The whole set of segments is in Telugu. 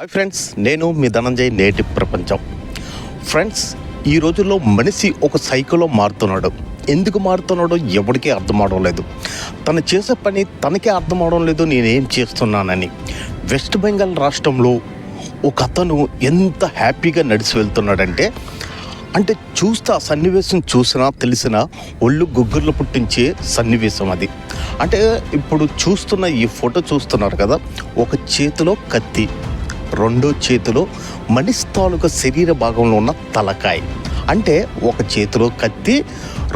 హాయ్ ఫ్రెండ్స్, నేను మీ ధనంజయ్. నేటి ప్రపంచం. ఫ్రెండ్స్, ఈ రోజుల్లో మనిషి ఒక సైకిల్లో మారుతున్నాడు. ఎందుకు మారుతున్నాడో ఎవరికీ అర్థం అవడం లేదు. తను చేసే పని తనకే అర్థం అవడం లేదు, నేనేం చేస్తున్నానని. వెస్ట్ బెంగాల్ రాష్ట్రంలో ఒక అతను ఎంత హ్యాపీగా నడిచి వెళ్తున్నాడంటే చూస్తే ఆ సన్నివేశం చూసినా తెలిసినా ఒళ్ళు గుగ్గుర్లు పుట్టించే సన్నివేశం అది. ఇప్పుడు చూస్తున్న ఈ ఫోటో చూస్తున్నారు కదా, ఒక చేతిలో కత్తి, రెండో చేతిలో మనిషి తాలూకా శరీర భాగంలో ఉన్న తలకాయ. ఒక చేతిలో కత్తి,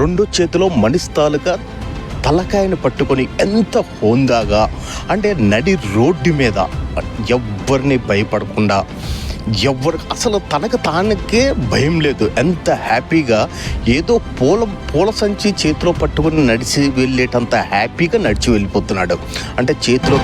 రెండో చేతిలో మనిషి తాలూకా తలకాయను పట్టుకొని ఎంత హోందాగా నడి రోడ్డు మీద ఎవరిని భయపడకుండా, అసలు తనకు తానకే భయం లేదు, ఎంత హ్యాపీగా ఏదో పూల సంచి చేతిలో పట్టుకొని నడిచి వెళ్ళేటంత హ్యాపీగా నడిచి వెళ్ళిపోతున్నాడు. చేతిలో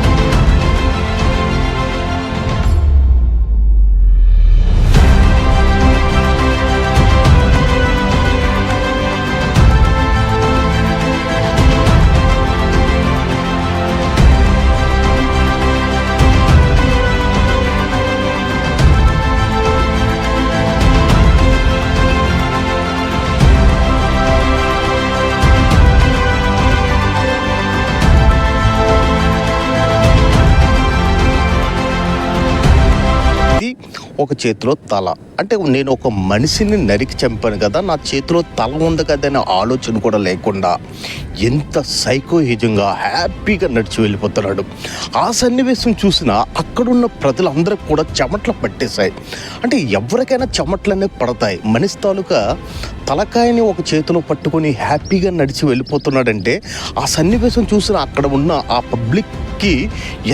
ఒక చేతిలో తల, నేను ఒక మనిషిని నరికి చంపాను కదా, నా చేతిలో తల ఉంది కదా అనే ఆలోచన కూడా లేకుండా ఎంత సైకోహిజంగా హ్యాపీగా నడిచి వెళ్ళిపోతున్నాడు. ఆ సన్నివేశం చూసినా అక్కడున్న ప్రజలందరికీ కూడా చెమట్లు పట్టేశాయి. ఎవరికైనా చెమట్లనే పడతాయి. మనిషి తాలూకా తలకాయని ఒక చేతిలో పట్టుకొని హ్యాపీగా నడిచి వెళ్ళిపోతున్నాడంటే ఆ సన్నివేశం చూసిన అక్కడ ఉన్న ఆ పబ్లిక్కి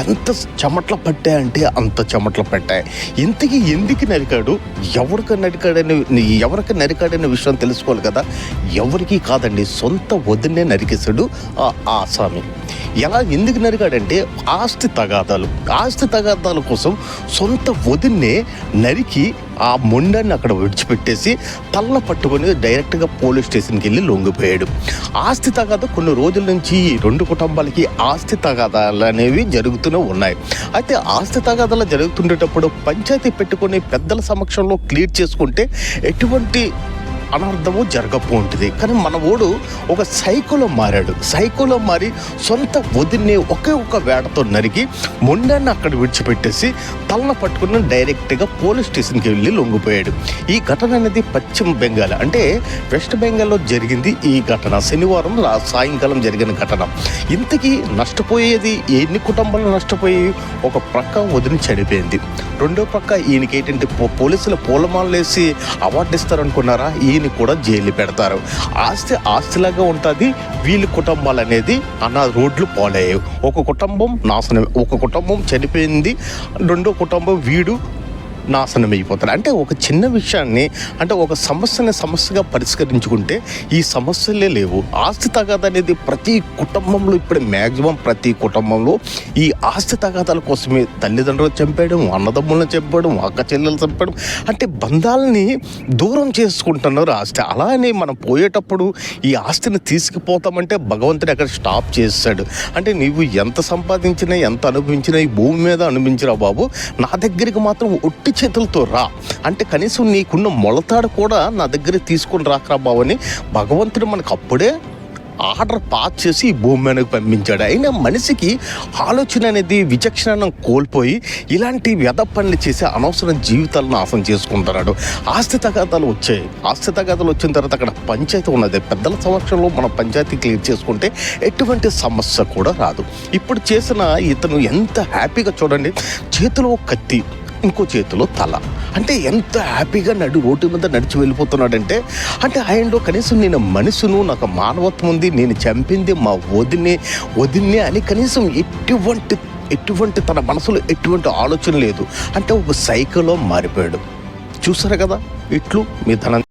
ఎంత చెమట్లు పట్టాయంటే అంత చెమట్లు పట్టాయి. ఇంతకీ ఎందుకు నరికాడు, ఎవరికి నరికాడనే విషయం తెలుసుకోవాలి కదా. ఎవరికి కాదండి, సొంత వదిన్నే నరికేశాడు ఆ ఆసామి. ఎందుకు నరికాడంటే ఆస్తి తగాదాల కోసం సొంత వదిన్నే నరికి ఆ మొండాన్ని అక్కడ విడిచిపెట్టేసి తల్ల పట్టుకొని డైరెక్ట్గా పోలీస్ స్టేషన్కి వెళ్ళి లొంగిపోయాడు. ఆస్తి తగాదా కొన్ని రోజుల నుంచి ఈ రెండు కుటుంబాలకి ఆస్తి తగాదాలు అనేవి జరుగుతూనే ఉన్నాయి. ఆస్తి తగాదాలు జరుగుతుండేటప్పుడు పంచాయతీ పెట్టుకొని పెద్దల సమక్షంలో క్లియర్ చేసుకుంటే ఎటువంటి అనర్థము జరగకపోతుంది. కానీ మన ఓడు ఒక సైకోలో మారి సొంత వదిన్ని ఒక వేటతో నరికి మొండాన్ని అక్కడ విడిచిపెట్టేసి తలన పట్టుకుని డైరెక్ట్గా పోలీస్ స్టేషన్కి వెళ్ళి లొంగిపోయాడు. ఈ ఘటన అనేది పశ్చిమ బెంగాల్ వెస్ట్ బెంగాల్లో జరిగింది. ఈ ఘటన శనివారం సాయంకాలం జరిగిన ఘటన. ఇంతకీ నష్టపోయేది ఎన్ని కుటుంబాలు నష్టపోయి, ఒక ప్రక్క వదిలి చనిపోయింది, రెండో ప్రక్క ఈయనకి పోలీసులు పూలమాలేసి అవార్డు ఇస్తారనుకున్నారా, ఈయన కూడా జైలు పెడతారు. ఆస్తిలాగా ఉంటుంది. వీళ్ళ కుటుంబాలు అనేది రోడ్లు పోలేవు. ఒక కుటుంబం నాశనం, ఒక కుటుంబం చనిపోయింది, రెండో కుటుంబం వీడు నాశనం అయిపోతారు. ఒక చిన్న విషయాన్ని ఒక సమస్యగా పరిష్కరించుకుంటే ఈ సమస్యలే లేవు. ఆస్తి తగాదా అనేది ప్రతి కుటుంబంలో ఇప్పుడు మ్యాక్సిమం ప్రతి కుటుంబంలో ఈ ఆస్తి తగాదాల కోసమే తల్లిదండ్రులు చంపేయడం, అన్నదమ్ములను చంపేయడం, అక్క చెల్లెలు చంపేయడం, బంధాలని దూరం చేసుకుంటున్నారు ఆస్తి. అలానే మనం పోయేటప్పుడు ఈ ఆస్తిని తీసుకుపోతామంటే భగవంతుడు అక్కడ స్టాప్ చేస్తాడు. నీవు ఎంత సంపాదించినా ఎంత అనుభవించినా ఈ భూమి మీద అనుభవించినా బాబు, నా దగ్గరికి మాత్రం ఒట్టి చేతులతో రా, కనీసం నీకున్న మొలతాడు కూడా నా దగ్గర తీసుకొని రాకరా బాబు అని భగవంతుడు మనకు అప్పుడే ఆర్డర్ పాస్ చేసి ఈ భూమి మీదకి పంపించాడు. అయినా మనిషికి ఆలోచన అనేది విచక్షణ కోల్పోయి ఇలాంటి వ్యధ పనులు చేసి అనవసరం జీవితాలను నాశనం చేసుకుంటున్నాడు. ఆస్తి తగాదాలు వచ్చిన తర్వాత అక్కడ పంచాయతీ ఉన్నది. పెద్దల సమక్షంలో మనం పంచాయతీ క్లియర్ చేసుకుంటే ఎటువంటి సమస్య కూడా రాదు. ఇప్పుడు చేసిన ఇతను ఎంత హ్యాపీగా చూడండి, చేతిలో కత్తి, ఇంకో చేతిలో తల, ఎంత హ్యాపీగా రోడ్డు మీద నడిచి వెళ్ళిపోతున్నాడంటే ఆయనలో కనీసం నేను మనుషును, నాకు మానవత్వం ఉంది, నేను చంపింది మా వదిన్నే అని కనీసం ఎటువంటి తన మనసులో ఎటువంటి ఆలోచన లేదు. ఒక సైకిల్లో మారిపోయాడు. చూసారు కదా, ఇట్లు మీ ధనం.